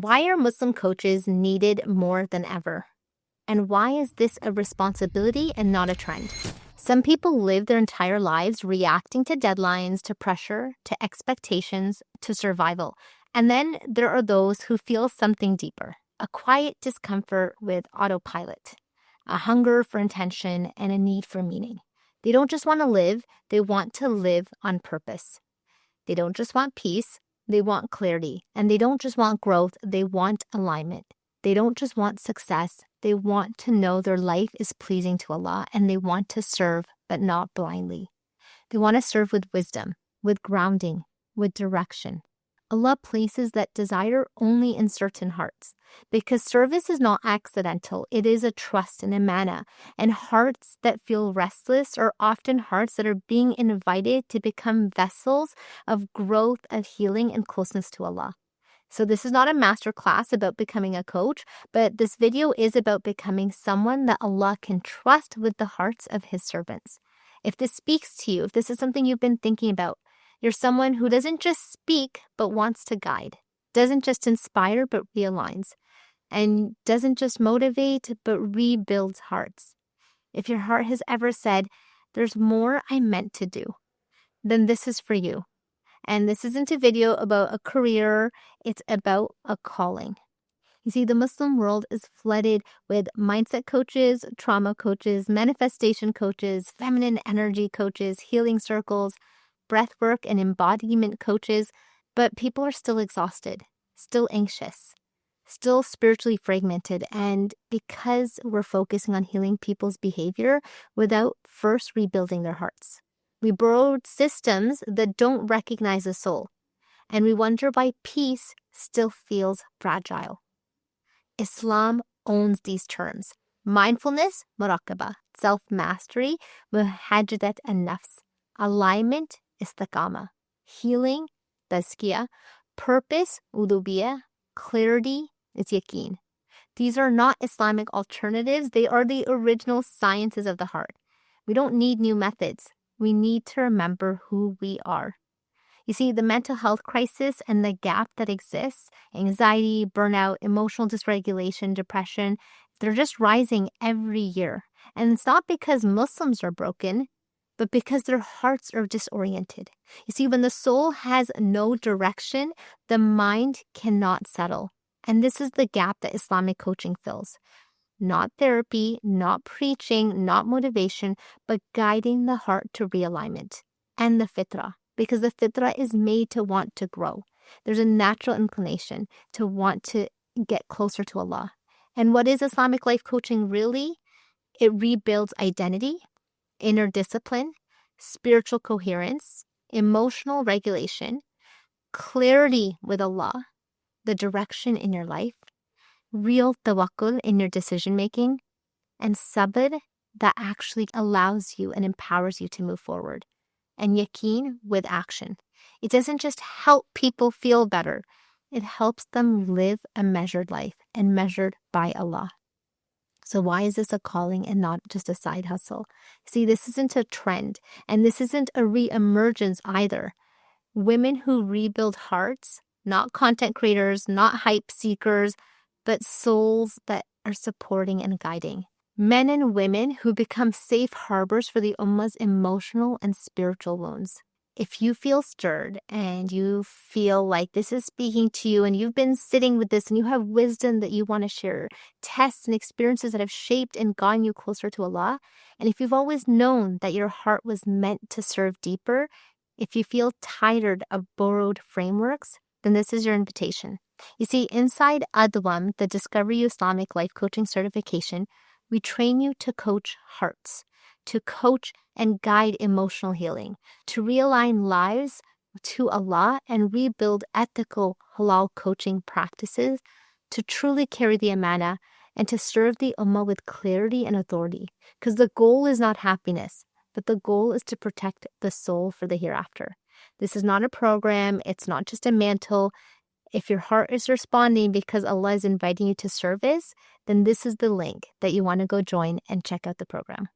Why are Muslim coaches needed more than ever? And why is this a responsibility and not a trend? Some people live their entire lives reacting to deadlines, to pressure, to expectations, to survival. And then there are those who feel something deeper, a quiet discomfort with autopilot, a hunger for intention, and a need for meaning. They don't just want to live, they want to live on purpose. They don't just want peace, they want clarity. And they don't just want growth, they want alignment. They don't just want success, they want to know their life is pleasing to Allah, and they want to serve, but not blindly. They want to serve with wisdom, with grounding, with direction. Allah places that desire only in certain hearts, because service is not accidental. It is a trust and a manna, and hearts that feel restless are often hearts that are being invited to become vessels of growth, of healing, and closeness to Allah. So this is not a master class about becoming a coach, but this video is about becoming someone that Allah can trust with the hearts of His servants. If this speaks to you, if this is something you've been thinking about, you're someone who doesn't just speak, but wants to guide, doesn't just inspire, but realigns, and doesn't just motivate, but rebuilds hearts. If your heart has ever said, there's more I'm meant to do, then this is for you. And this isn't a video about a career, it's about a calling. You see, the Muslim world is flooded with mindset coaches, trauma coaches, manifestation coaches, feminine energy coaches, healing circles, breathwork and embodiment coaches, but people are still exhausted, still anxious, still spiritually fragmented. And because we're focusing on healing people's behavior without first rebuilding their hearts. We borrowed systems that don't recognize the soul, and we wonder why peace still feels fragile. Islam owns these terms. Mindfulness, muraqabah, self-mastery, muhajadat an-nafs, alignment, istiqamah, healing, tazkiyah, purpose, ulubiyah, clarity, is yaqeen. These are not Islamic alternatives. They are the original sciences of the heart. We don't need new methods. We need to remember who we are. You see, the mental health crisis and the gap that exists, anxiety, burnout, emotional dysregulation, depression, they're just rising every year. And it's not because Muslims are broken, but because their hearts are disoriented. You see, when the soul has no direction, the mind cannot settle. And this is the gap that Islamic coaching fills. Not therapy, not preaching, not motivation, but guiding the heart to realignment and the fitrah, because the fitrah is made to want to grow. There's a natural inclination to want to get closer to Allah. And what is Islamic life coaching really? It rebuilds identity, inner discipline, spiritual coherence, emotional regulation, clarity with Allah, the direction in your life, real tawakkul in your decision-making, and sabr that actually allows you and empowers you to move forward, and yaqeen with action. It doesn't just help people feel better. It helps them live a measured life and measured by Allah. So why is this a calling and not just a side hustle? See, this isn't a trend, and this isn't a re-emergence either. Women who rebuild hearts, not content creators, not hype seekers, but souls that are supporting and guiding. Men and women who become safe harbors for the Ummah's emotional and spiritual wounds. If you feel stirred and you feel like this is speaking to you and you've been sitting with this and you have wisdom that you want to share, tests and experiences that have shaped and gotten you closer to Allah, and if you've always known that your heart was meant to serve deeper, if you feel tired of borrowed frameworks, then this is your invitation. You see, inside Adwam, the Discover You Islamic Life Coaching Certification, we train you to coach hearts, to coach and guide emotional healing, to realign lives to Allah and rebuild ethical halal coaching practices, to truly carry the amana and to serve the ummah with clarity and authority. Because the goal is not happiness, but the goal is to protect the soul for the hereafter. This is not a program. It's not just a mantle. If your heart is responding because Allah is inviting you to service, then this is the link that you want to go join and check out the program.